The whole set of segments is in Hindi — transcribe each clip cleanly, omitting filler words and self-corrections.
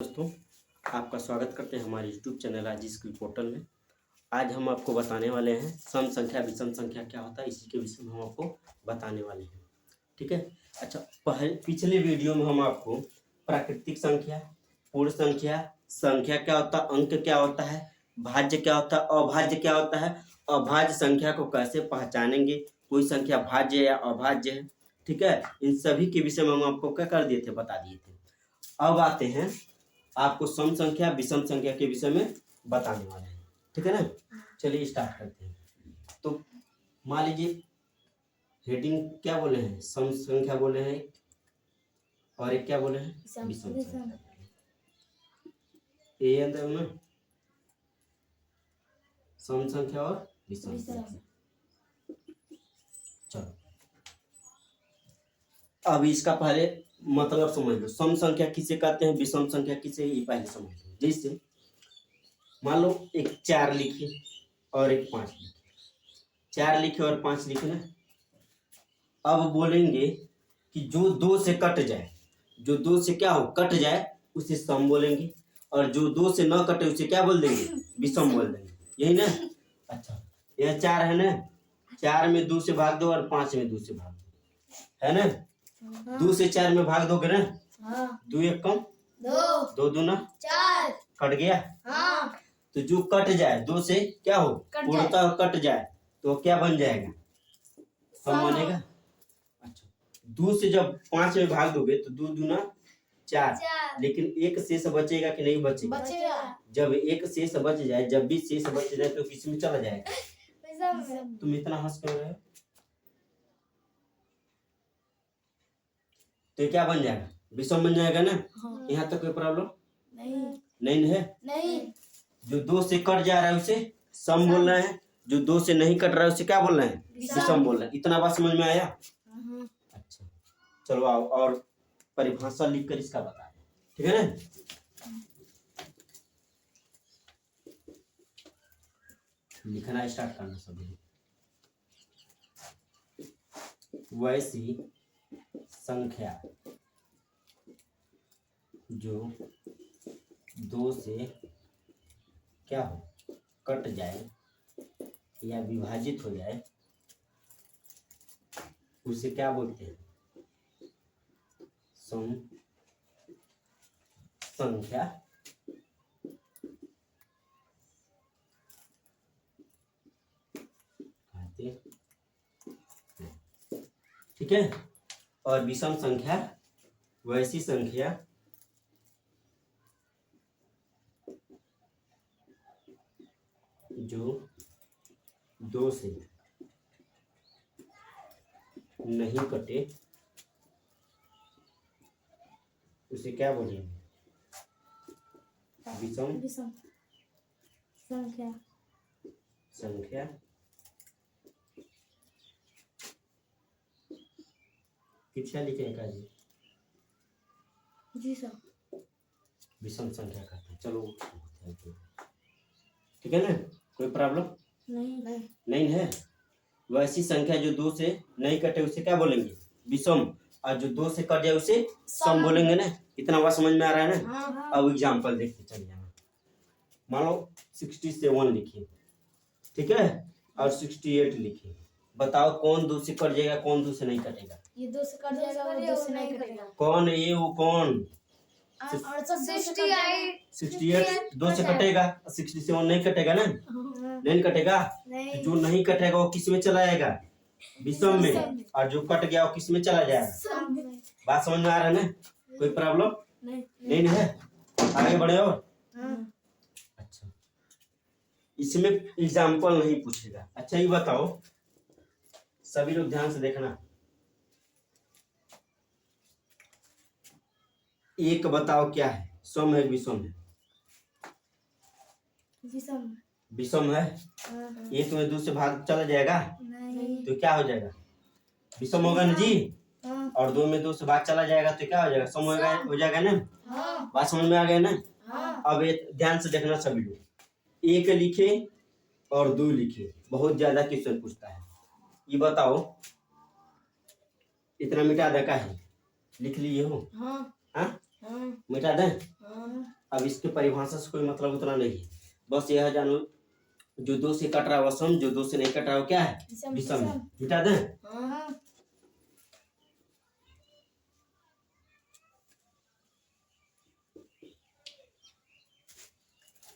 दोस्तों, आपका स्वागत करते हैं हमारे YouTube चैनल राजी स्किल पोर्टल में। आज हम आपको बताने वाले हैं सम संख्या विषम संख्या क्या होता है, इसी के विषय में हम आपको बताने वाले हैं। ठीक है। अच्छा, पिछले वीडियो में हम आपको प्राकृतिक संख्या, पूर्ण संख्या, संख्या क्या होता है, अंक क्या होता है, भाज्य क्या होता है, अभाज्य क्या होता है, अभाज्य संख्या को कैसे पहचानेंगे, कोई संख्या भाज्य या अभाज्य है। ठीक है, इन सभी के विषय में हम आपको क्या कर दिए थे, बता दिए थे। अब आते हैं आपको सम संख्या विषम संख्या के विषय में बताने वाले हैं। ठीक है ना, चलिए स्टार्ट करते हैं। तो मान लीजिए हेडिंग क्या बोले हैं, सम संख्या बोले हैं और एक क्या बोले हैं, विषम संख्या। ये अंदर ना सम संख्या और विषम संख्या। चलो अब इसका पहले मतलब समझ लो, सम संख्या किसे कहते हैं, विषम संख्या किसे, ये पहले समझ लो। जैसे मान लो एक 4 लिखे और एक 5 लिखे, 4 लिखे और 5 लिखे ना। अब बोलेंगे कि जो 2 से कट जाए, जो 2 से क्या हो कट जाए उसे सम बोलेंगे, और जो 2 से न कटे उसे क्या बोल देंगे, विषम बोल देंगे। यही ना। अच्छा, यह 4 है ना, 4 में 2 से भाग दो और 5 में 2 से भाग दो, है ना। 2 से 4 में भाग दोगे ना, 2 एक कम 2, 2 दूना 4, कट गया। तो जो कट जाए 2 से क्या हो, पूर्णतः कट जाए तो क्या बन जाएगा, सम बनेगा। अच्छा, 2 से जब 5 में भाग दोगे तो 2 दूना 4, लेकिन एक शेष बचेगा कि नहीं बचेगा, जब एक शेष बच जाए, जब भी शेष बच जाए तो किस में चला जाएगा। तुम इतना हंस क्यों रहे हो, तो क्या बन जाएगा, विषम बन जाएगा ना। यहाँ तक कोई प्रॉब्लम नहीं है। जो 2 से कट जा रहा है उसे सम बोल रहे हैं, जो 2 से नहीं कट रहा है उसे क्या बोल रहे हैं, विषम बोल रहे हैं। इतना बात समझ में आया। अच्छा, चलो आओ और परिभाषा लिखकर इसका बता दें। ठीक है ना। लिखना स्टार्ट करना सभी। वैसी संख्या जो 2 से क्या हो कट जाए या विभाजित हो जाए उसे क्या बोलते हैं, सम संख्या। ठीक है। और विषम संख्या वैसी संख्या जो 2 से नहीं कटे उसे क्या बोलेंगे, विषम संख्या। कितना लिखेगा जी सर, विषम संख्या कहते हैं। चलो ठीक है ना, कोई प्रॉब्लम नहीं है। वैसी संख्या जो 2 से नहीं कटे उसे क्या बोलेंगे, विषम, और जो 2 से कट जाए उसे सम बोलेंगे ना। इतना बात समझ में आ रहा है ना। अब एग्जांपल देखते चलिए। मान लो 67 लिखिए, ठीक है, और 68 लिखिए। बताओ कौन 2 से कट जाएगा, कौन 2 से नहीं कटेगा। ये 2 से कट जाएगा, वो 2 से नहीं कटेगा। कौन ये, वो कौन, 68 2 से कटेगा, 67 नहीं कटेगा ना। नहीं कटेगा। जो नहीं कटेगा वो किस में चला जाएगा, विषम में, और जो कट गया वो किस में चला जाएगा। बात समझ में आ रहा है ना, कोई प्रॉब्लम नहीं है। आगे बढ़े। और अच्छा, इसमें एग्जाम्पल नहीं पूछेगा। अच्छा, ये बताओ सभी लोग ध्यान से देखना। एक बताओ क्या है, सम है विषम है, विषम है। एक में 2 से भाग चला जाएगा तो क्या हो जाएगा, विषम होगा ना जी। और 2 में 2 से भाग चला जाएगा तो क्या हो जाएगा, सम हो जाएगा ना। बात समझ में आ गया ना। अब ध्यान से देखना सभी लोग, 1 लिखे और 2 लिखे, बहुत ज्यादा क्वेश्चन पूछता है। ये बताओ इतना मिटा दे का है, लिख लिए हो। हाँ, हाँ मिटा दें। हाँ अब इसके परिभाषा से कोई मतलब उतना नहीं है, बस यह जानो जो 2 से कट रहा है वह सम, जो 2 से नहीं कट रहा है वो क्या है, विषम है। मिटा दें। हाँ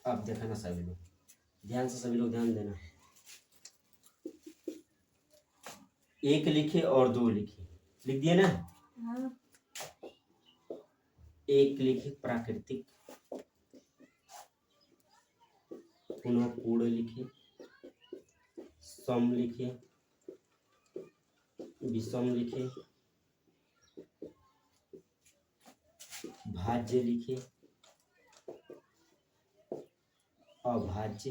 अब देखना सभी लोग ध्यान से, सभी लोग ध्यान देना। 1 लिखे और 2 लिखे, लिख दिए ना। हाँ 1 लिखे प्राकृतिक, पुनः पूर्ण लिखे, सम लिखे, विषम लिखे, भाज्य लिखे, अभाज्य।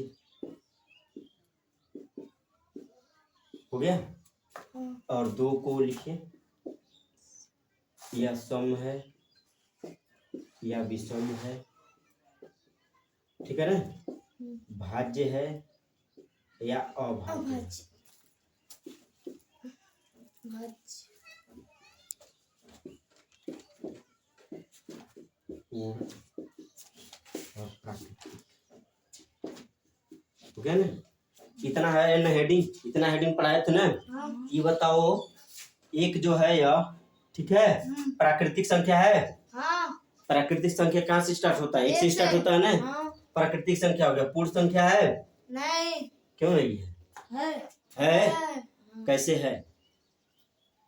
हो गया। और 2 को लिखे, या सम है या विषम है, ठीक है ना, भाज्य है या अभाज्य है। पूर्ण और प्राकृतिक। हो गया ना। इतना है ना हेडिंग, इतना हेडिंग पढ़ाए थे ना। ये बताओ, एक जो है यह, ठीक है, प्राकृतिक संख्या है। हाँ प्राकृतिक संख्या कहाँ से स्टार्ट होता है, 1 से स्टार्ट होता है ना। हाँ प्राकृतिक संख्या हो गया। पूर्ण संख्या है, नहीं क्यों नहीं है? है कैसे है?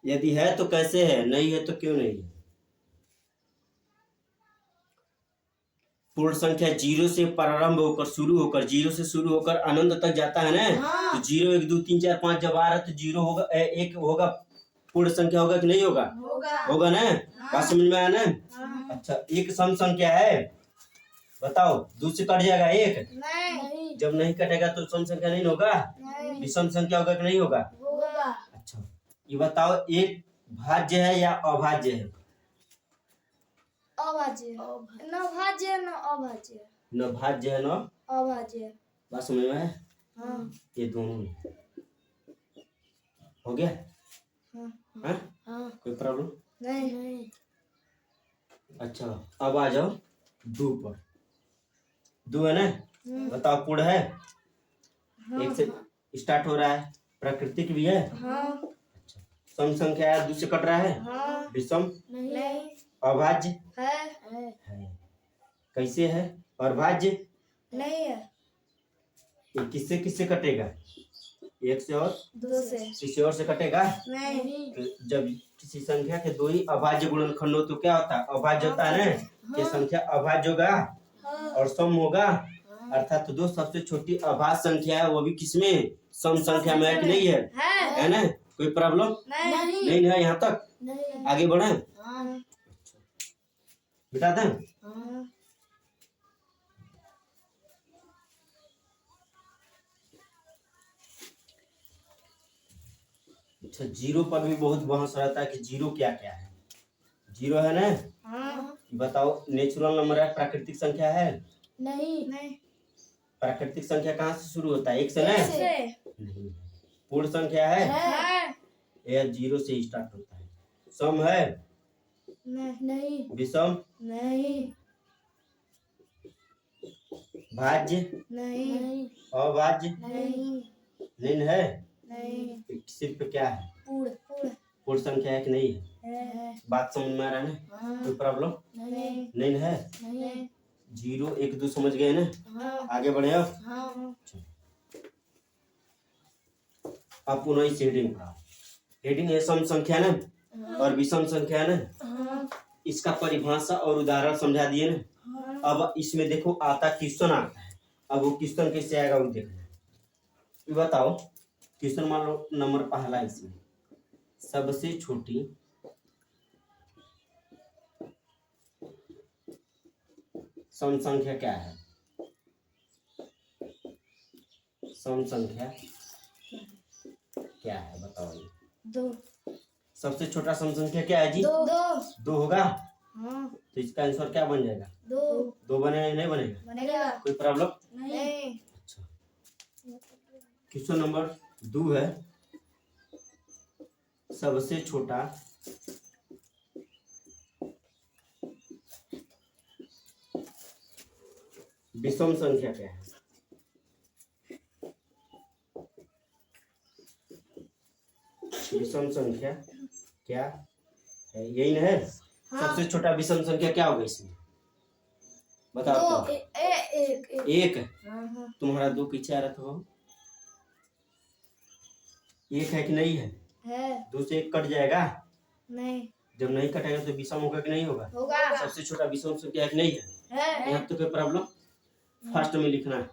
यदि है तो कैसे है, नहीं है तो क्यों नहीं है? पूर्ण संख्या 0 से प्रारंभ होकर शुरू होकर 0 से शुरू होकर अनंत तक जाता है ना। हाँ। तो 0 1 2 3 4 5 जब आ रहा है तो 0 होगा, 1 होगा, पूर्ण संख्या होगा कि नहीं होगा? होगा ना। बात समझ में आया ना। अच्छा, एक सम संख्या है, बताओ, 2 से कट जाएगा 1, नहीं जब नहीं कटेगा तो सम संख्या नहीं होगा, विषम संख्या होगा कि नहीं होगा? होगा। अच्छा, ये बताओ, एक भाज्य है या अभाज्य है? अभाज्य न भाज्य न अभाज्य न भाज्य है न अभाज्य। बात समझ में आया? हाँ ये दोनों है। हो गया? हाँ हाँ? हाँ कोई प्रॉब्लम? नहीं अच्छा, अब आ जाओ 2 पर। 2 है ना, बताओ पूर्ण है। 1 से स्टार्ट हो रहा है, प्राकृतिक भी है। हाँ अच्छा, सम संख्या है, 2 से कट रहा है, हाँ विषम, नहीं अभाज्य है है। कैसे है? और भाज्य नहीं है। ये किससे कटेगा? 1 से और 2 से किसी और से कटेगा? नहीं। तो जब किसी संख्या के 2 ही अभाज्य गुणनखंड हो तो क्या होता है? अभाज्य होता है ना। ये संख्या अभाज्य होगा और सम होगा, अर्थात 2 सबसे छोटी अभाज्य संख्या है, वो भी किसमें? सम संख्या में है कि नहीं है? है ना। कोई प्रॉब्लम नहीं है यहाँ तक? नहीं आगे बढ़े, हाँ बिता दें। हाँ अच्छा, 0 पर भी बहुत बहस रहता है कि 0 क्या क्या है। 0 है ना, हाँ बताओ, नेचुरल नंबर है, प्राकृतिक संख्या है। नहीं प्राकृतिक संख्या कहाँ से शुरू होता है? 1 से ना। नहीं। पूर्ण संख्या है, यह 0 से स्टार्ट होता है। सम है, नहीं विषम, नहीं भाज्य, नहीं अभाज्य, नहीं नहीं है। नहीं सिर्फ क्या है? पूर्ण पूर्ण संख्या है कि नहीं है? है। बात समझ में आ रहा है ना? हाँ कोई प्रॉब्लम नहीं नहीं है? नहीं 0 1 2 समझ गए ना। हाँ आगे बढ़े अब। हाँ अब पुनः इस हेडिंग पढ़ाओ। हेडिंग है सम संख्या ना और विषम संख्या ना। हाँ इसका परिभाषा और उदाहरण समझा दिए ना। हाँ अब इसमें देखो आता क्वेश्चन आता है, अब वो क्वेश्चन कैसे आएगा वो देखना। ये बताओ, क्वेश्चन मान लो नंबर पहला, इसमें सबसे छोटी सम संख्या क्या है? सम संख्या क्या है बताओ ये। 2 सबसे छोटा सम संख्या क्या है जी? 2 होगा। हाँ तो इसका आंसर क्या बन जाएगा? 2 बनेगा नहीं बनेगा? बनेगा कोई प्रॉब्लम नहीं। अच्छा, क्वेश्चन नंबर 2 है, सबसे छोटा विषम संख्या क्या है? विषम संख्या क्या है? यही ना है। हाँ। सबसे छोटा विषम संख्या क्या होगा इसमें? बताओ दो तो। एक एक। हाँ हाँ तुम्हारा 2 पीछे आ रहा था, एक है कि नहीं है? है 2 से 1 कट जाएगा। नहीं जब नहीं कटेगा तो विषम होगा कि नहीं होगा? होगा सबसे छोटा विषम संख्या है कि नहीं है? है यहाँ तो कोई प्रॉब्लम? फर्स्ट में लिखना है।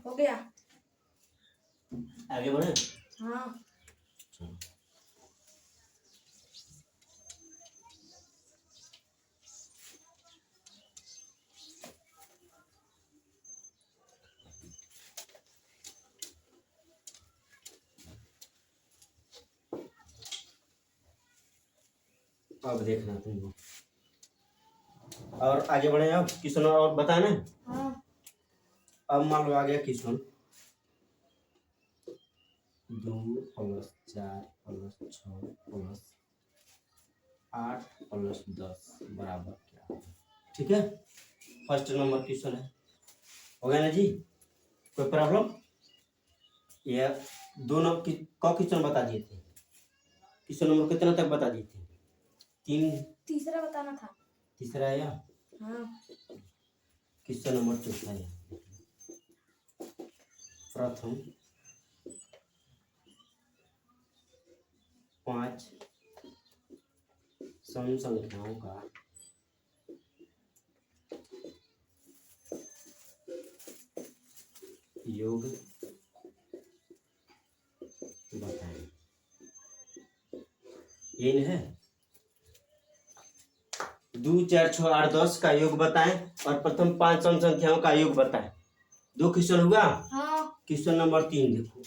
हो गया आगे बढ़े। हाँ अब देखना तुमको। और आगे बढ़े। अब क्वेश्चन और बताए ना। हाँ अब मान लो आ गया क्वेश्चन 2 + 4 + 6 + 8 + 10 बराबर क्या है? ठीक है, फर्स्ट नंबर क्वेश्चन है। हो गया ना जी? कोई प्रॉब्लम? ये दोनों की क्वेश्चन बता दिए थे। क्वेश्चन नंबर कितना तक बता दिए थे? 3। तीसरा बताना था तीसरा है या हाँ क्वेश्चन नंबर चौथा है। प्रथम 5 सम संख्याओं का योग बताएं। ये है 2 4 6 8 10 का योग बताएं और प्रथम 5 सम संख्याओं का योग बताएं। 2 क्वेश्चन हुआ। हाँ क्वेश्चन नंबर 3 देखो,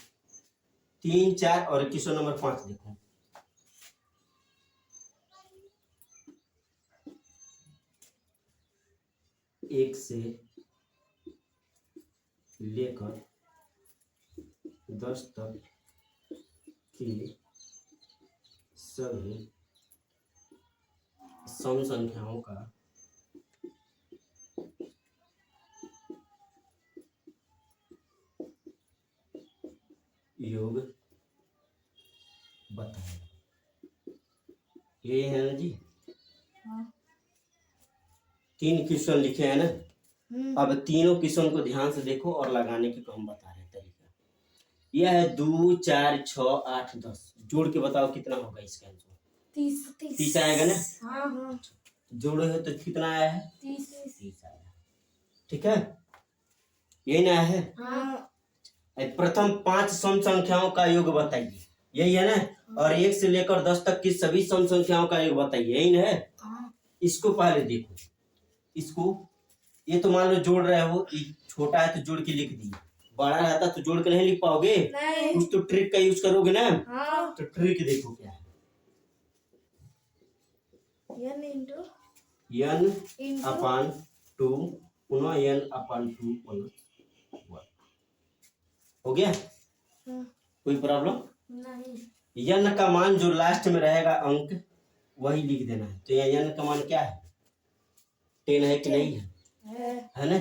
3 4 और क्वेश्चन नंबर 5 देखो। एक से लेकर 10 तक की सभी सम संख्याओं का योग बताएं। ये है ना जी? हाँ 3 क्वेश्चन लिखे हैं ना। हम्म अब तीनों क्वेश्चन को ध्यान से देखो और लगाने के हम बता रहे हैं तरीका। यह है 2 4 6 8 10। जोड़ के बताओ कितना होगा इसका आंसर? 30 आएगा ना? हाँ हाँ जोड़ो है तो कितना आया है? 30 आया। ठीक है, यही ना है। हाँ प्रथम 5 सम संख्याओं का योग बताइए। यही है ना। और 1 से लेकर 10 तक की सभी सम संख्याओं का योग बताइए। यही ना है। हाँ इसको पहले देखो। इसको ये तो मान लो जोड़ रहे हो, छोटा है तो जोड़ के लिख दिए, बड़ा रहता तो जोड़ के नहीं लिख पाओगे। नहीं कुछ तो ट्रिक का यूज करोगे ना। हाँ तो ट्रिक देखो क्या है। n into n अपान 2 पुनः n अपान 2 प्लस 1 हो गया। हाँ कोई प्रॉब्लम? नहीं n का मान जो लास्ट में रहेगा अंक वही लिख देना है। तो यहाँ n का मान क्या है? 10 है कि नहीं है? है ना।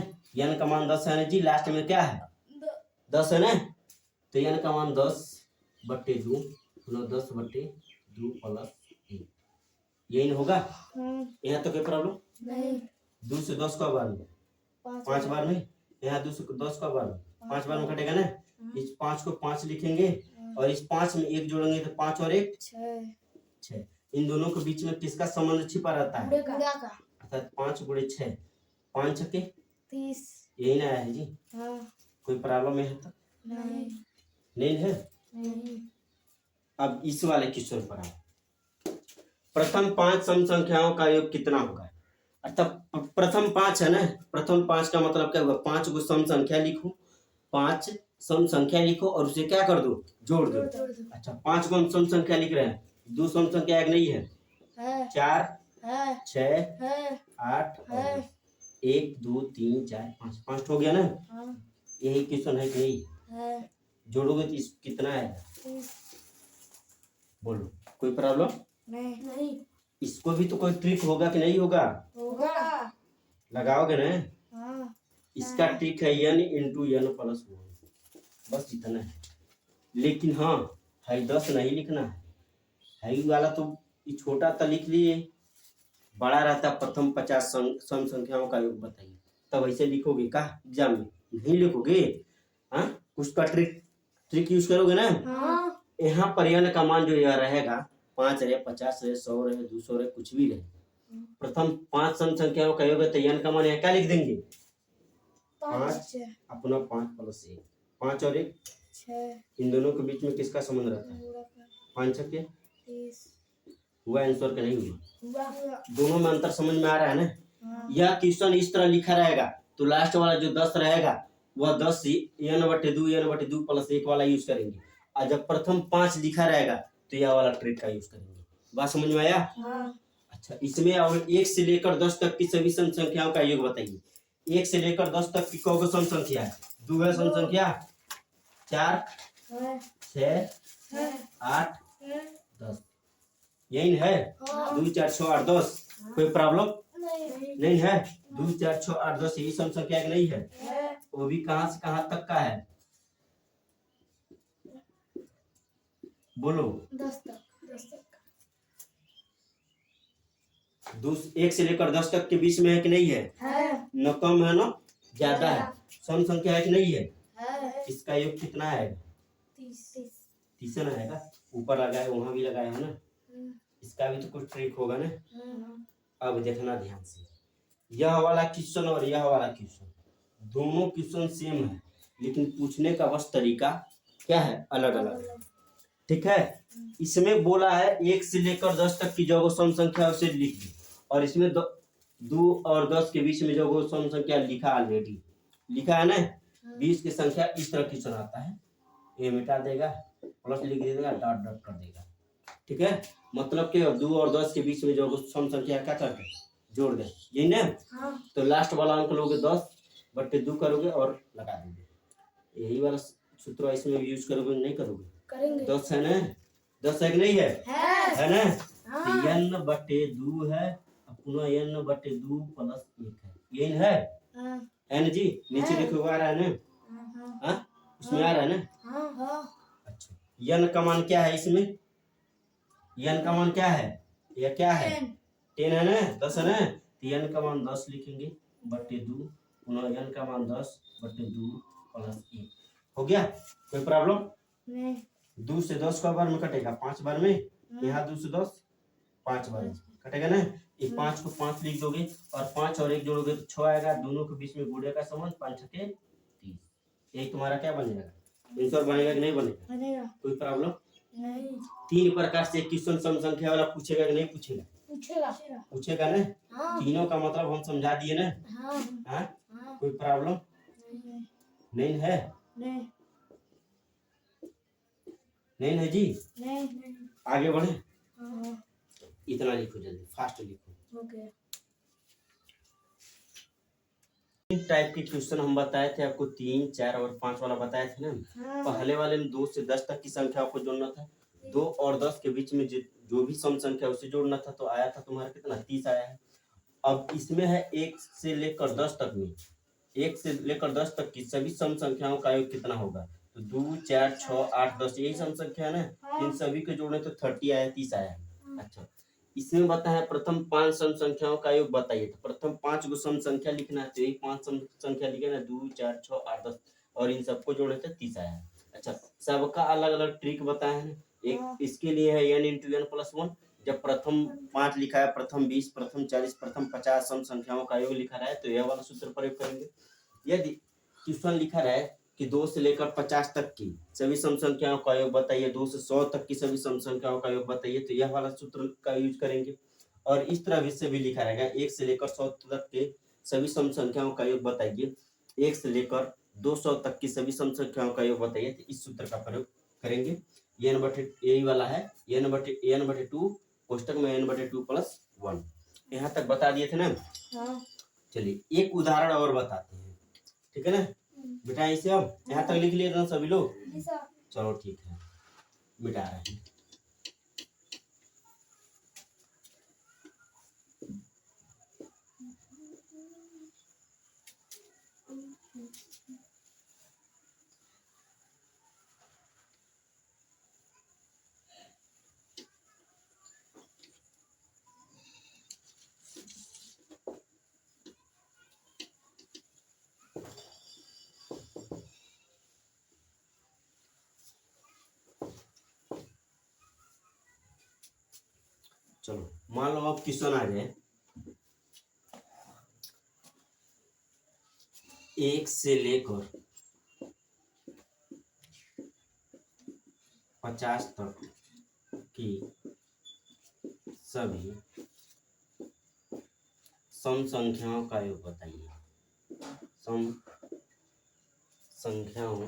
n का मान 10 है ना जी। लास्ट में क्या है? 10 है ना। तो n का मान 10/2 पुनः 10/2 प्लस 1 यही होगा। यहाँ तो कोई प्रॉब्लम नहीं 2 से 10 का बार में 5 बार में, यहाँ 2 से 10 का बार में 5 बार में कटेगा ना। इस 5 को 5 लिखेंगे और इस 5 में 1 जोड़ेंगे तो 5 और 1 6। इन दोनों के बीच में किसका संबंध छिपा रहता है? अर्थात 5 × 6 5 6 30 यही ना है जी। हाँ कोई प्रॉब्लम है तक? नहीं है। नहीं अब इस वाले क्वेश्चन पर आओ। प्रथम 5 सम संख्याओं का योग कितना होगा? अर्थात प्रथम 5 है ना। प्रथम 5 का मतलब क्या होगा? 5 को सम संख्या लिखो, 5 सम संख्या लिखो और उसे क्या कर दो? जोड़ दो। अच्छा 5 को हम सम संख्या लिख रहे हैं। 2 सम संख्या एक नहीं है, 4 6 8 1 2 3 4 5 5 हो गया ना। यही क्वेश्चन है कि नहीं? है। जोड़ोगे तो इस कितना आएगा? 30। बोलो, कोई प्रॉब्लम? नहीं। इसको भी तो कोई ट्रिक होगा कि नहीं होगा? होगा। लगाओगे ना? हाँ। इसका ट्रिक है n इंटू n प्लस 1, बस इतना है। लेकिन हाँ, है 10 नहीं लिखना है वाला तो ये छोटा तो लिख लिए, बड़ा रहता प्रथम 50 सम संख्याओं का योग बताइए, तब ऐसे लिखोगे का एग्जाम में? नहीं लिखोगे। हाँ, कुछ का ट्रिक यूज करोगे ना। हाँ। यहाँ पर n का मान जो यह रहेगा 5 रहे, 50 रहे, 100 रहे, 200 रहे, कुछ भी रहे, प्रथम 5 सम संख्याओं का योग है तो n का मान यहाँ क्या लिख देंगे? 5 अपना 5 प्लस 1, 5 और 1 6। इन दोनों के बीच में किसका संबंध रहता है? 5 6 के 30। हुआ आंसर के नहीं हुआ? हुआ। दोनों में अंतर समझ में आ रहा है ना? हाँ। यह क्वेश्चन इस तरह लिखा रहेगा तो लास्ट वाला जो 10 रहेगा वह 10 n/2 प्लस 1 वाला यूज करेंगे, और जब प्रथम 5 लिखा रहेगा तो यह वाला ट्रिक का यूज करेंगे। बात समझ में आया? हाँ। अच्छा, इसमें और 1 से लेकर 10 तक की सभी सम संख्याओं का योग बताइए। 1 से लेकर 10 तक की कौन सम संख्या है? 2 है सम संख्या, 4 6 8 10, यही है। 2 4 6 8 10, कोई प्रॉब्लम नहीं है? 2 4 6 8 10 यही सम संख्या की नहीं है? वो भी कहां से कहां तक का है? बोलो। 10 तक। 1 से लेकर 10 तक के बीच में है कि नहीं है? न कम है न ज्यादा है, सम संख्या है कि नहीं है? इसका योग कितना है? 30 ना आएगा, ऊपर लगाए वहां भी लगाया है ना, इसका भी तो कुछ ट्रिक होगा ना। अब देखना ध्यान से, यह वाला क्वेश्चन और यह वाला क्वेश्चन दोनों क्वेश्चन सेम है, लेकिन पूछने का बस तरीका क्या है? अलग अलग। ठीक है, इसमें बोला है 1 से लेकर 10 तक की जो सम संख्या उसे लिख दी, और इसमें 2 और 10 के बीच में जो सम संख्या लिखा ऑलरेडी लिखा है ना, 20 की संख्या इस तरह क्वेश्चन आता है, ये मिटा देगा, प्लस लिख देगा, डॉट डॉट कर देगा। ठीक है, मतलब कि 2 और 10 के बीच में जो सम संख्या क्या करते हैं? जोड़ दें, यही ना? तो लास्ट वाला अंक लोगे 10/2 करोगे और लगा दोगे, यही वाला सूत्र इसमें यूज करोगे नहीं करोगे? 10 है ना? 10 है कि नहीं है? है ना? तो n/2 है, अपना n/2 प्लस 1 है, यही है? है ना जी? नीचे देखो आ रहा है ना? हाँ, उसमें आ रहा है ना? अच्छा, n का मान क्या है इसमें? n का मान क्या है? यह क्या है? 10 है ना? 10 है ना? तो n का मान 10 लिखेंगे बट्टे 2, पुनः n का मान 10/2 प्लस 1 हो गया। कोई प्रॉब्लम नहीं? 2 से 10 का बार में कटेगा, 5 बार में, यहाँ 2 से 10 5 बार में कटेगा ना। ये 5 को 5 लिख दोगे और 5 और 1 जोड़ोगे तो 6 आएगा, दोनों के बीच में गुणे का संबंध 5 6 30, यही तुम्हारा क्या बन जाएगा? आंसर बनेगा कि नहीं बनेगा? कोई प्रॉब्लम नहीं? 3 प्रकार से क्वेश्चन सम संख्या वाला पूछेगा कि नहीं पूछेगा? पूछेगा ना। तीनों का मतलब हम समझा दिए ना। हाँ, कोई प्रॉब्लम नहीं है? नहीं है जी? आगे बढ़े, इतना लिखो, जल्दी फास्ट लिखो। टाइप के क्वेश्चन हम बताए थे आपको, 3 4 और 5 वाला बताए थे ना। पहले वाले में 2 से 10 तक की संख्याओं को जोड़ना था, 2 और 10 के बीच में जो भी सम संख्या उसे जोड़ना था, तो आया था तुम्हारा कितना? 30 आया है। अब इसमें है 1 से लेकर 10 तक में, 1 से लेकर 10 तक की सभी सम संख्याओं का योग कितना होगा? तो 2 4 6 8 10 यही सम संख्या है ना, इन सभी को जोड़े तो 30 आया, 30 आया। अच्छा, इसमें बताया प्रथम 5 सम संख्याओं का योग बताइए, तो प्रथम 5 गो सम संख्या लिखना है, तो यही 5 सम संख्या लिखे ना, 2 4 6 8 10, और इन सबको जोड़े तो 30 आया। अच्छा, सबका अलग अलग ट्रिक बताया है। एक इसके लिए है n × n + 1, जब प्रथम 5 लिखा है, प्रथम 20, प्रथम 40, प्रथम 50 सम संख्याओं का योग लिखा रहा है, तो यह वाला सूत्र प्रयोग करेंगे। यदि क्वेश्चन लिखा रहा है कि 2 से लेकर 50 तक की सभी सम संख्याओं का योग बताइए, 2 से 100 तक की सभी सम संख्याओं का योग बताइए, तो यह वाला सूत्र का यूज करेंगे। और इस तरह भी से भी लिखा रहेगा, 1 से लेकर 100 तक के सभी सम संख्याओं का योग बताइए, 1 से लेकर 200 तक की सभी सम संख्याओं का योग बताइए, तो इस सूत्र का प्रयोग करेंगे। यही वाला है n/2 कोष्टक में n/2 + 1। यहाँ तक बता दिए थे ना। चलिए एक उदाहरण और बताते हैं, ठीक है ना। बेटा इसे अब यहाँ तक लिख लिए ना सभी लोग? जी सर। चलो ठीक है, मिटा रहे हैं। चलो मान लो अब क्वेश्चन आ जाए, 1 से लेकर 50 तक की सभी सम संख्याओं का योग बताइए। सम संख्याओं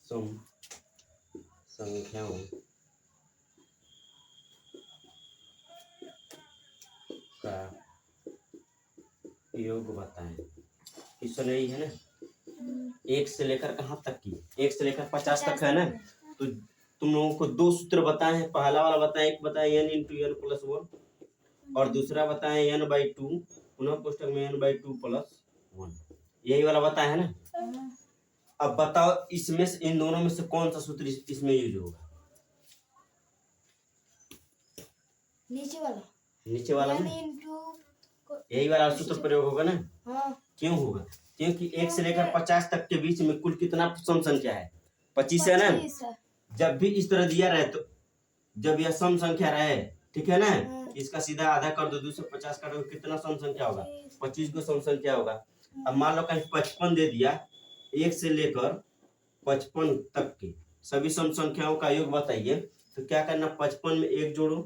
सम संख्याओं का योग बताएं। क्वेश्चन यही है ना, 1 से लेकर कहाँ तक की? 1 से लेकर 50 तक है ना। तो तुम लोगों को दो सूत्र बताए हैं। पहला वाला बताएं, एक बताएं n इंटू एन प्लस 1 और दूसरा बताएं n/2 पुनः कोष्टक में n/2 प्लस 1। यही वाला बताया है ना। अब बताओ इसमें से, इन दोनों में से कौन सा सूत्र इसमें यूज होगा? नीचे वाला। नीचे वाला n ना, इंटू यही वाला सूत्र प्रयोग होगा ना। हाँ। क्यों होगा? क्योंकि 1 से लेकर 50 तक के बीच में कुल कितना सम संख्या है? 25 है ना। 25 है। जब भी इस तरह दिया रहे तो जब यह सम संख्या रहे, ठीक है ना, इसका सीधा आधा कर दो, 2 से 50 काटो, कितना सम संख्या होगा? 25 को सम संख्या होगा। अब मान लो कहीं 55 दे दिया, 1 से लेकर 55 तक के सभी सम संख्याओं का योग बताइए। तो क्या करना, 55 में 1 जोड़ो,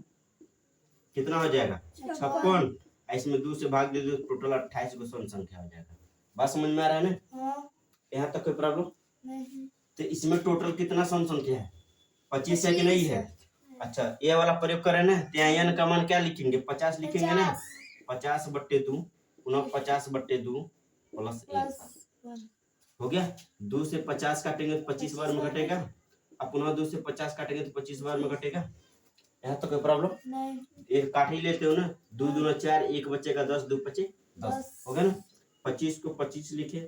कितना हो जाएगा? 56। इसमें 2 से भाग दे दो, टोटल 28 को सम संख्या हो जाएगा। बात समझ में आ रहा है ना? यहाँ तक कोई प्रॉब्लम नहीं। तो इसमें टोटल कितना सम संख्या है? 25 है कि नहीं है? अच्छा, ये वाला प्रयोग करें ना, तो यहाँ n का मान क्या लिखेंगे? 50 लिखेंगे ना। 50/2 पुनः 50/2 प्लस 1 हो गया। 2 से 50 काटेंगे तो 25 बार में घटेगा, अब पुनः 2 से 50 काटेंगे तो 25 बार में घटेगा। यहाँ तो कोई प्रॉब्लम नहीं। एक काट ही लेते हो ना, 2 दूना 4, 1 बचेगा 10, 2 5 10 हो गया ना। 25 को 25 लिखे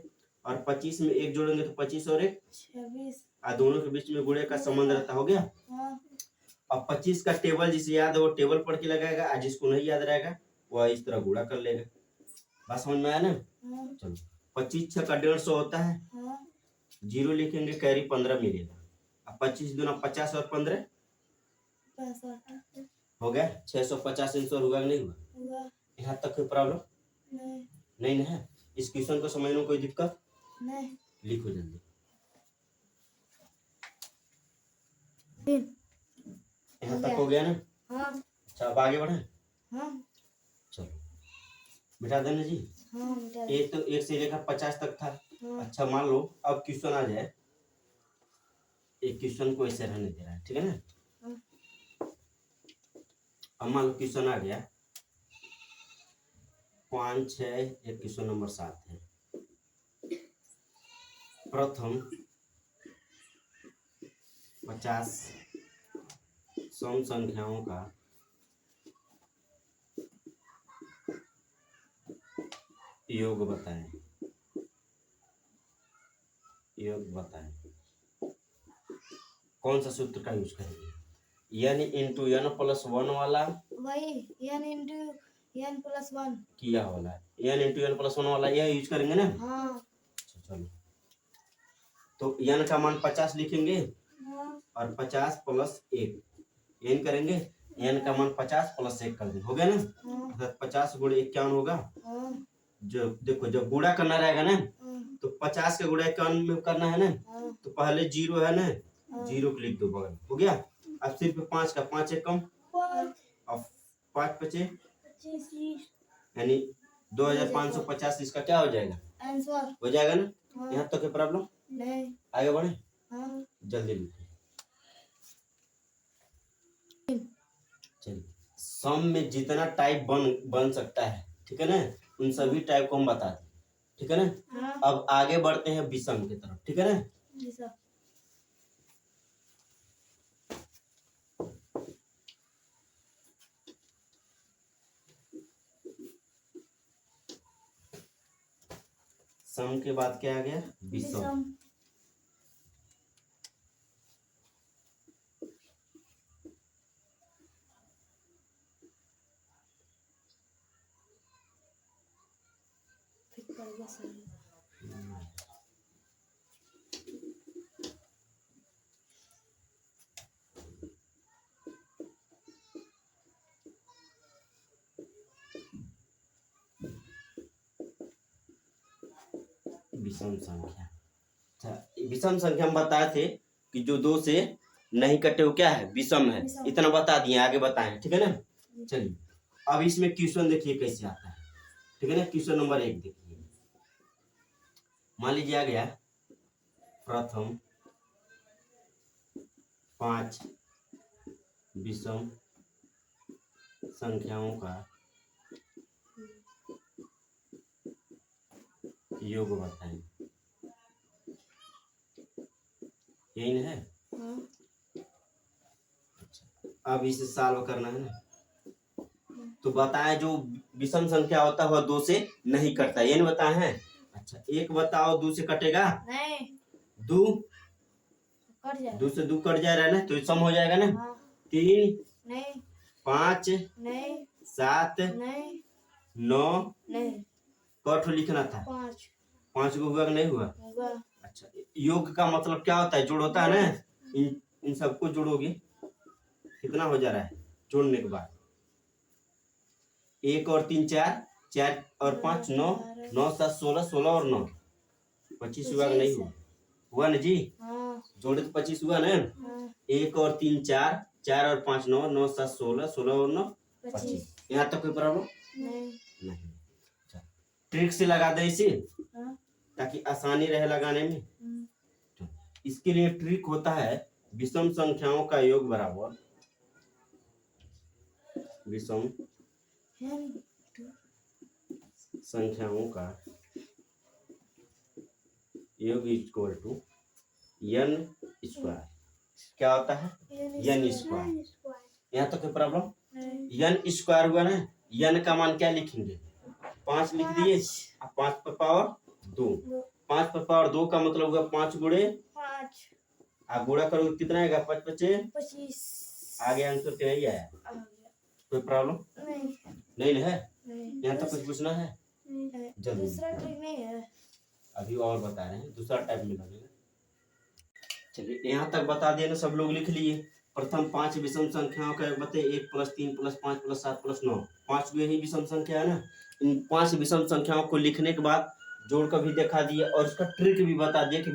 और 25 में 1 जोड़ेंगे तो 25 और 1 26 और दोनों के बीच में गुणे का संबंध रहता। हो गया। अब 25 का टेबल जिसे याद है वो टेबल पढ़ के लगाएगा, और जिसको नहीं याद रहेगा वह इस तरह गुणा कर लेगा। बात समझ में आया ना? चलो 25 6 का 150 होता है, 0 लिखेंगे, कैरी 15 मिलेगा। अब 25 दूना 50 और 15 हो गया 650 आंसर होगा नहीं हुआ? यहाँ तक कोई प्रॉब्लम नहीं ना है? इस क्वेश्चन को समझने में कोई दिक्कत नहीं। लिखो जल्दी। यहाँ तक हो गया ना? हाँ। अच्छा अब आगे बढ़े। हाँ। चलो बिठा देना जी। हाँ। एक तो 1 से लेकर 50 तक था। हाँ। अच्छा मान लो अब क्वेश्चन आ जाए, एक क्वेश्चन को ऐसे रहने दे रहा है, ठीक है ना। अब मान लो क्वेश्चन आ गया 5 6, एक क्वेश्चन नंबर 7 है। प्रथम 50 सम संख्याओं का योग बताएं। योग बताएं। कौन सा सूत्र का यूज करेंगे? n इंटू एन प्लस 1 वाला, वही n इंटू n प्लस 1 किया वाला n इंटू एन प्लस 1 वाला यह यूज करेंगे ना। हाँ। चलो तो n का मान 50 लिखेंगे और 50 प्लस 1 n करेंगे, n का मान 50 प्लस 1 कर देंगे, हो गया ना। अर्थात 50 गुणे 51 होगा। जो देखो जब गुणा करना रहेगा ना तो 50 के गुणा 51 में करना है ना, तो पहले 0 है ना, 0 को लिख दो बगल, हो गया। अब सिर्फ 5 का 5 एक कम, अब 5 बचे यानी 2550, इसका क्या हो जाएगा? आंसर हो जाएगा ना। यहाँ तक तो प्रॉब्लम नहीं। आगे बढ़े। हाँ। जल्दी लिखिए। चलिए सम में जितना टाइप बन सकता है, ठीक है ना, उन सभी टाइप को हम बता दें, ठीक है ना। हाँ अब आगे बढ़ते हैं विषम की तरफ, ठीक है ना। जी सर। सम के बाद क्या आ गया, विषम। विषम। फिर पड़ गया सही। विषम संख्या, अच्छा विषम संख्या हम बताए थे कि जो दो से नहीं कटे वो क्या है, विषम है। विषम। इतना बता दिए, आगे बताएं, ठीक है ना। चलिए अब इसमें क्वेश्चन देखिए कैसे आता है, ठीक है ना। क्वेश्चन नंबर 1 देखिए, मान लीजिए आ गया प्रथम 5 विषम संख्याओं का योग बताएं, यही ना है। हाँ अब इसे सॉल्व करना है ना, तो बताएं जो विषम संख्या होता है वह 2 से नहीं कटता, ये नहीं बताए हैं। अच्छा एक बताओ 2 से कटेगा, नहीं 2 कट जाएगा। 2 से 2 कट जा रहा है ना, तो ये सम हो जाएगा ना। हाँ 3 नहीं 5 नहीं 7 नहीं 9 नहीं कठ लिखना था, 5 5 को हुआ कि नहीं हुआ। होगा। अच्छा योग का मतलब क्या होता है, जोड़ होता है ना। इन सबको जोड़ोगे कितना हो जा रहा है, जोड़ने के बाद 1 और 3 4, 4 और 5 9, 9 7 16, 16 और 9 25 हुआ कि नहीं हुआ, हुआ ना जी। हाँ जोड़े तो 25 हुआ ना। हाँ 1 और 3 4, 4 और 5 9, 9 7 16, 16 और 9 25। यहाँ तक कोई प्रॉब्लम नहीं। नहीं। अच्छा ट्रिक से लगा दे इसे हाँ ताकि आसानी रहे लगाने में। इसके लिए ट्रिक होता है विषम संख्याओं का योग बराबर विषम संख्याओं का योग इक्वल टू n स्क्वायर। क्या होता है, n स्क्वायर। यहाँ तक कोई प्रॉब्लम, n स्क्वायर हुआ ना, n का मान क्या लिखेंगे, 5 लिख दिए, 5 पर पावर 2, 5 पर पावर 2 का मतलब हुआ 5 गुणे 5 आप गुणा करोगे कितना आएगा, 5 5 25 आगे आंसर क्या ही आया। आ गया। कोई प्रॉब्लम नहीं नहीं है। नहीं यहाँ तक कुछ पूछना है, नहीं। जल्दी। दूसरा ट्रिक नहीं है, अभी और बता रहे हैं, दूसरा टाइप में लगेगा। चलिए यहाँ तक बता दिए ना, सब लोग लिख लिए। प्रथम 5 विषम संख्याओं का योग बताइए, 1 + 3 + 5 + 7 + 9, 5 यही विषम संख्या है ना। इन 5 विषम संख्याओं को लिखने के बाद जोड़ कर भी दिखा दिए और उसका ट्रिक भी बता दिए कि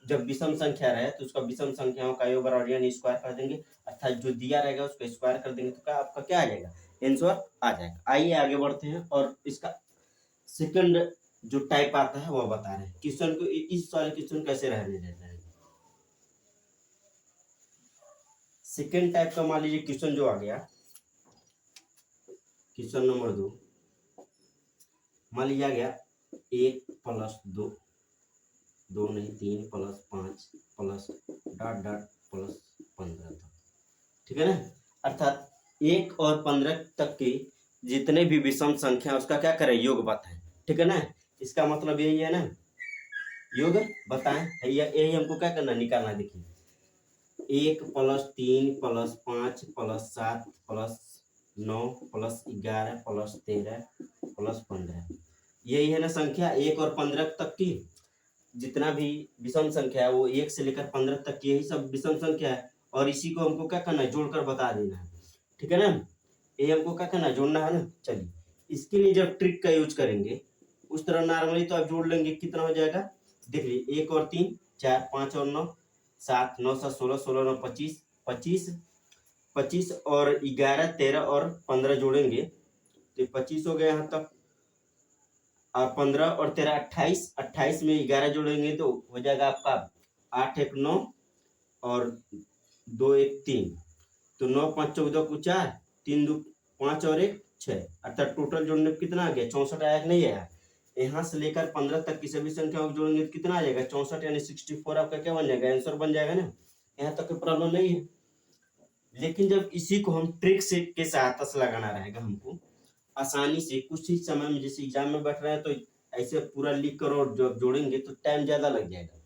जब विषम संख्या रहे तो उसका विषम संख्याओं का योग बराबर n स्क्वायर कर देंगे, अर्थात जो दिया रहेगा उसको स्क्वायर कर देंगे तो क्या आपका क्या आ जाएगा, आंसर आ जाएगा। आइए आगे बढ़ते हैं और इसका सेकंड जो टाइप आता है वो बता रहे हैं। क्वेश्चन को इस वाले क्वेश्चन कैसे रहने देते हैं। सेकेंड टाइप का मान लीजिए क्वेश्चन जो आ गया, क्वेश्चन नंबर 2 मान लीजिए आ गया 1 + 2, 2 नहीं 3 + 5 + ... + 15 तक, ठीक है ना। अर्थात 1 और 15 तक की जितने भी विषम संख्या उसका क्या करें, योग बताएं, ठीक है ना। इसका मतलब यही है ना, योग बताएं, यही हमको क्या करना, निकालना। देखिए 1 + 3 + 5 + 7 + 9 + 11 + 13 + 15, यही है ना संख्या 1 और 15 तक की। जितना भी विषम संख्या है वो 1 से लेकर 15 तक की, यही सब विषम संख्या है। और इसी को हमको क्या करना है, जोड़कर बता देना है, ठीक है ना। ये हमको क्या करना है, जोड़ना है ना। चलिए इसके लिए जब ट्रिक का यूज करेंगे उस तरह नॉर्मली तो आप जोड़ लेंगे, कितना हो जाएगा देख लीजिए, 1 और 3 4, 5 और 9 7, 9 7 16, 16 9 25, 25 25 और 11 13 और 15 जोड़ेंगे तो 25 हो गया यहाँ तक, और 15 और 13 28, 28 में 11 जोड़ेंगे तो हो जाएगा आपका 8 1 9 और 2 1 3, तो 9 5 14 को 4, 3 2 5 और 1 6, अर्थात टोटल जोड़ने पे कितना आ गया 64 आया कि नहीं आया। यहाँ से लेकर 15 तक की सभी संख्याओं को जोड़ेंगे तो कितना आ जाएगा 64 यानी 64 आपका क्या बन जाएगा, आंसर बन जाएगा ना। यहाँ तक कोई प्रॉब्लम नहीं है। लेकिन जब इसी को हम ट्रिक से के सहायता से लगाना रहेगा हमको आसानी से, कुछ ही समय में, जैसे एग्जाम में बैठ रहे हैं तो ऐसे पूरा लिख कर और जब जोड़ेंगे तो टाइम ज्यादा लग जाएगा।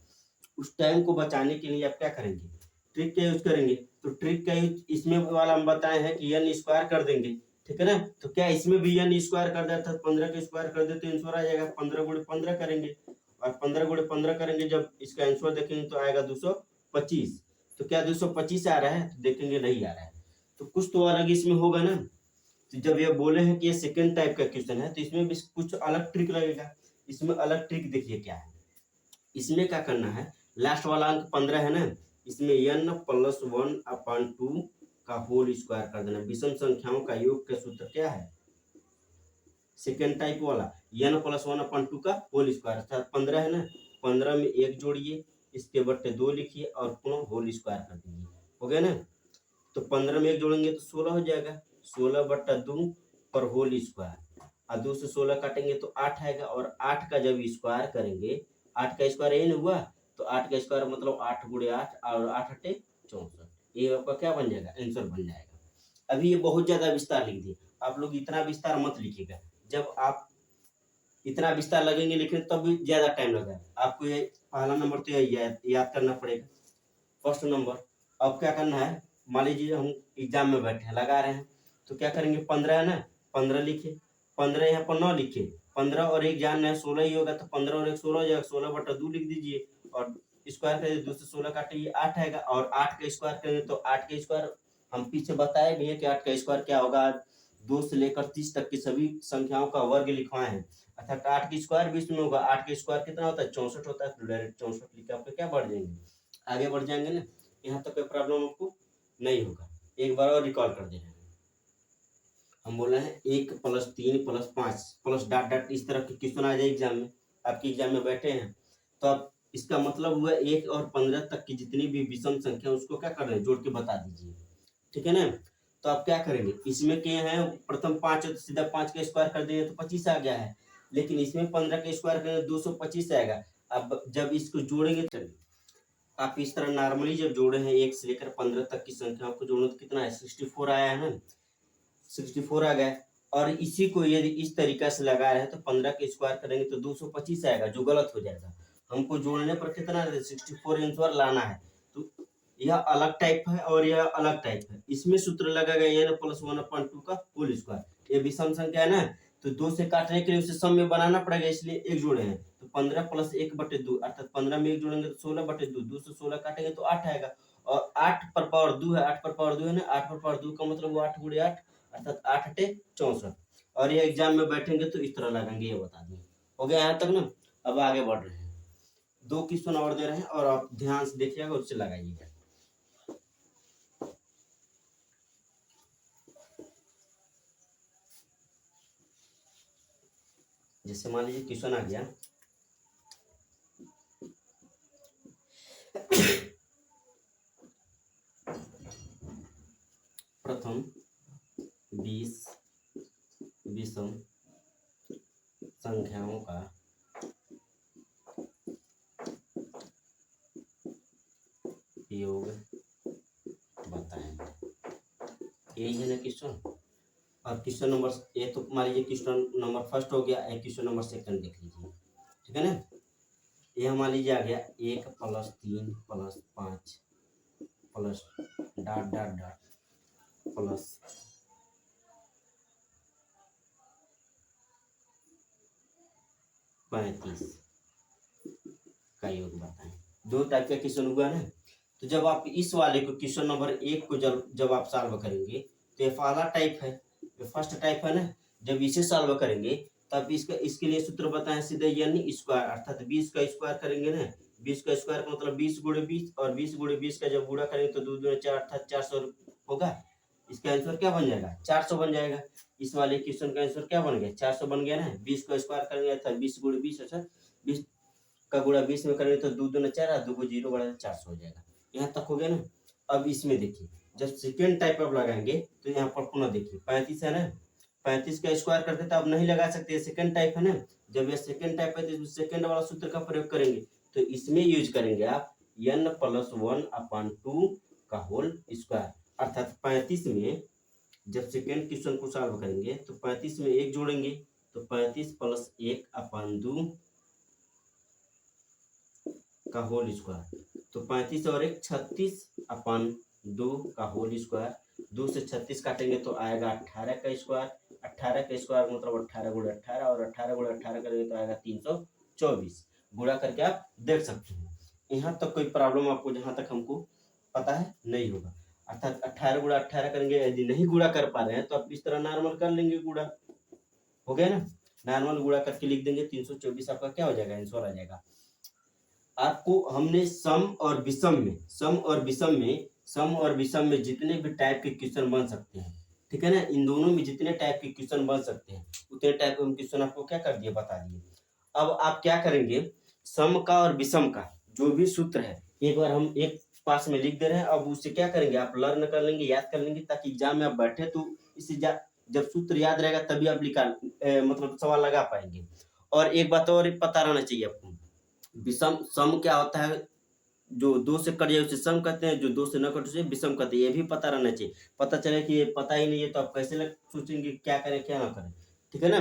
उस टाइम को बचाने के लिए आप क्या करेंगे, ट्रिक का यूज करेंगे। तो ट्रिक का यूज इसमें वाला हम बताए हैं कि n स्क्वायर कर देंगे, ठीक है ना। तो क्या इसमें भी n स्क्वायर कर देता है, 15 का स्क्वायर कर दे तो आंसर आ जाएगा। 15 गुणे 15 करेंगे और 15 गुणे 15 करेंगे, जब इसका आंसर देखेंगे तो आएगा 225। तो क्या 225 आ रहा है, तो देखेंगे नहीं आ रहा है, तो कुछ तो अलग इसमें होगा ना। तो जब ये बोले हैं कि ये सेकेंड टाइप का क्वेश्चन है तो इसमें भी कुछ अलग ट्रिक लगेगा। इसमें अलग ट्रिक देखिए क्या है। इसमें क्या करना है, लास्ट वाला अंक 15 है ना, इसमें n प्लस 1/2 का होल स्क्वायर कर देना। विषम संख्याओं का योग का सूत्र क्या है, सेकेंड टाइप वाला n प्लस 1/2 का होल स्क्वायर, अर्थात 15 है ना, 15 में 1 जोड़िए, इसके बट्टे 2 लिखिए और पुनः होल स्क्वायर कर दीजिए, हो गया ना। तो 15 में 1 जोड़ेंगे तो 16 हो जाएगा, 16/2 पर होल स्क्वायर, और 2 से 16 काटेंगे तो 8 आएगा, और 8 का जब स्क्वायर करेंगे, 8 का स्क्वायर n हुआ, तो 8 का स्क्वायर मतलब 8 गुणे 8 और 8 8 64, ये आपका क्या बन जाएगा, आंसर बन जाएगा। अभी ये बहुत ज्यादा विस्तार लिख दिए, आप लोग इतना विस्तार मत लिखिएगा। जब आप इतना विस्तार लगेंगे लिखने तब भी ज्यादा टाइम लगेगा आपको। ये पहला नंबर तो याद करना पड़ेगा, फर्स्ट नंबर। अब क्या करना है, मान लीजिए हम एग्जाम में बैठे हैं, लगा रहे हैं, तो क्या करेंगे, 15 है ना, 15 लिखे, 15 यहाँ पर 9 लिखे, 15 और 1 जान है 16 ही होगा, तो 15 और 1 16 हो जाएगा, 16/2 लिख दीजिए और स्क्वायर करिए, 2 से 16 काटिए 8 आएगा, और 8 का स्क्वायर करेंगे तो 8 का स्क्वायर हम पीछे बताए भी है कि 8 का स्क्वायर क्या होगा, 2 से लेकर 30 तक की सभी संख्याओं का वर्ग लिखवाए हैं, अर्थात 8 की स्क्वायर भी इसमें होगा। 8 का स्क्वायर कितना होता है 64 होता है, तो डायरेक्ट 64 लिख के आपको क्या बढ़ जाएंगे, आगे बढ़ जाएंगे ना। यहाँ तक कोई प्रॉब्लम आपको नहीं होगा। एक बार और रिकॉल कर दे रहे हैं, हम बोल रहे हैं 1 + 3 + 5 प्लस डॉट डॉट, इस तरह के क्वेश्चन आ जाए एग्जाम में, आपके एग्जाम में बैठे हैं तो आप इसका मतलब हुआ 1 और 15 तक की जितनी भी विषम संख्या उसको क्या कर रहे हैं, जोड़ के बता दीजिए, ठीक है ना। तो आप क्या करेंगे, इसमें क्या है, प्रथम 5 है तो सीधा 5 का स्क्वायर कर देंगे तो 25 आ गया है, लेकिन इसमें 15 का स्क्वायर करेंगे 225 आएगा। अब जब इसको जोड़ेंगे तो आप इस तरह नॉर्मली जब जोड़े हैं 1 से लेकर 15 तक की संख्याओं को जोड़ो तो कितना है 64 आया है ना, 64 आ गया। और इसी को यदि इस तरीका से लगा रहे हैं तो 15 के स्क्वायर करेंगे तो 225 आएगा, जो गलत हो जाएगा। हमको जोड़ने पर कितना 64 आंसर लाना है। तो यह अलग टाइप है और यह अलग टाइप है। इसमें सूत्र लगेगा n + 1/2 का होल स्क्वायर, ये विषम संख्या है ना, तो 2 से काटने के लिए उसे सम में बनाना पड़ेगा, इसलिए एक जोड़े हैं। तो 15 + 1/2 अर्थात 15 में 1 जोड़ेंगे तो 16/2, 2 से 16 काटेंगे तो 8 आएगा, और 8 पर पावर 2 है, 8 पर पावर 2 है ना, 8 पर पावर 2 का मतलब वो 8 गुणे 8 अर्थात 8 8 64। और ये एग्जाम में बैठेंगे तो इस तरह लगाएंगे, ये बता दें। हो गया यहाँ तक ना। अब आगे बढ़ रहे हैं, 2 क्वेश्चन और दे रहे हैं और आप ध्यान से देखिएगा, उससे लगाइएगा। जैसे मान लीजिए क्वेश्चन आ गया, प्रथम 20 विषम संख्याओं का योग बताएं, यही है ना क्वेश्चन। और क्वेश्चन नंबर, ये तो मान लीजिए क्वेश्चन नंबर फर्स्ट हो गया, एक क्वेश्चन नंबर सेकंड देख लीजिए, ठीक है ना। ये मान लीजिए आ गया 1 + 3 + 5 plus dot dot dot plus 35 का योग बताएं। 2 टाइप का क्वेश्चन हुआ ना। तो जब आप इस वाले को क्वेश्चन नंबर 1 को जब आप सॉल्व करेंगे तो ये पहला टाइप है, ये फर्स्ट टाइप है ना। जब इसे सॉल्व करेंगे तब इसके लिए सूत्र बताएं सीधे, यानी स्क्वायर, अर्थात 20 का स्क्वायर करेंगे ना। 20 का स्क्वायर का मतलब 20 गुणे 20, और 20 गुणे 20 का जब गुणा करेंगे तो 2 दूनी 4 अर्थात 400 होगा। इसका आंसर क्या बन जाएगा, 400 बन जाएगा। इस वाले क्वेश्चन का आंसर क्या बन गया, 400 बन गया ना। 20 का स्क्वायर करेंगे अर्थात 20 गुणे 20 अर्थात 20 का गुणा 20 में करेंगे तो 2 दूना 4 और 2 को 0 बढ़ा 400 हो जाएगा। यहाँ तक हो गया ना। अब इसमें देखिए, जब सेकेंड टाइप आप लगाएंगे तो यहाँ पर पुनः देखिए 35 है ना, 35 का स्क्वायर करते तो आप नहीं लगा सकते, सेकेंड टाइप है ना। जब ये सेकेंड टाइप है तो सेकेंड वाला सूत्र का प्रयोग करेंगे, तो इसमें यूज करेंगे आप n+1/2 का होल स्क्वायर। अर्थात 35 में जब सेकेंड क्वेश्चन को सॉल्व करेंगे तो 35 में 1 जोड़ेंगे तो 35 + 1/2 का होल स्क्वायर। तो 35 और 1 36/2 का होल स्क्वायर। 2 से 36 काटेंगे तो आएगा 18 का स्क्वायर। 18 का स्क्वायर मतलब 18 × 18, और 18 × 18 करेंगे तो आएगा 324। गुणा करके आप देख सकते हैं। यहाँ तक कोई प्रॉब्लम आपको जहाँ तक हमको पता है नहीं होगा। अर्थात 18 × 18 करेंगे, यदि नहीं गुणा कर पा रहे हैं तो आप इस तरह नॉर्मल कर लेंगे गुणा, हो गया ना। नॉर्मल गुणा करके लिख देंगे 324, आपका क्या हो जाएगा, आंसर आ जाएगा। आपको हमने सम और विषम में जितने भी टाइप के क्वेश्चन बन सकते हैं, ठीक है ना, इन दोनों में जितने टाइप के क्वेश्चन बन सकते हैं उतने टाइप के क्वेश्चन आपको क्या कर दिए, बता दिए। अब आप क्या करेंगे, सम का और विषम का जो भी सूत्र है एक बार हम एक पास में लिख दे रहे हैं। अब उससे क्या करेंगे, आप लर्न कर लेंगे, याद कर लेंगे, ताकि एग्जाम में आप बैठे तो इससे जब सूत्र याद रहेगा तभी आप मतलब सवाल लगा पाएंगे। और एक बात और पता रहना चाहिए आपको, विषम सम क्या होता है, जो 2 से कट जाए उसे सम कहते हैं, जो 2 से न कटे उसे विषम कहते हैं। ये भी पता रहना चाहिए। पता चले कि ये पता ही नहीं है तो आप कैसे सोचेंगे क्या करें क्या ना करें, ठीक है ना।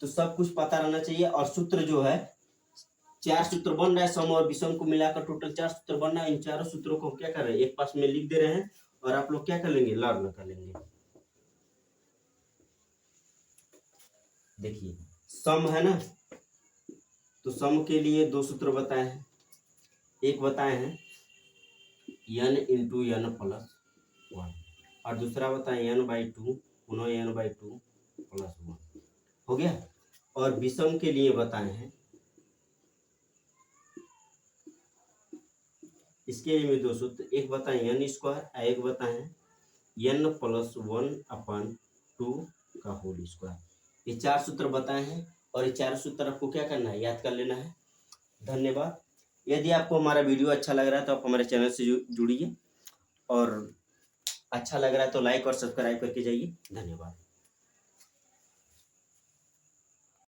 तो सब कुछ पता रहना चाहिए। और सूत्र जो है 4 सूत्र बन रहा है, सम और विषम को मिलाकर टोटल 4 सूत्र बन रहा है। इन चारों सूत्रों को हम क्या कर रहे हैं, एक पास में लिख दे रहे हैं और आप लोग क्या कर लेंगे, लर्न कर लेंगे। देखिए सम है ना, तो सम के लिए 2 सूत्र बताए हैं। एक बताए हैं n × n+1 और दूसरा बताए n/2 पुनः n/2 + 1, हो गया। और विषम के लिए बताए हैं, इसके लिए भी 2 सूत्र, एक बताए n², एक बताए n+1/2 का होल स्क्वायर। ये 4 सूत्र बताए हैं और ये 4 सूत्र आपको क्या करना है, याद कर लेना है। धन्यवाद। यदि आपको हमारा वीडियो अच्छा लग रहा है तो आप हमारे चैनल से जुड़िए, और अच्छा लग रहा है तो लाइक और सब्सक्राइब करके जाइए। धन्यवाद।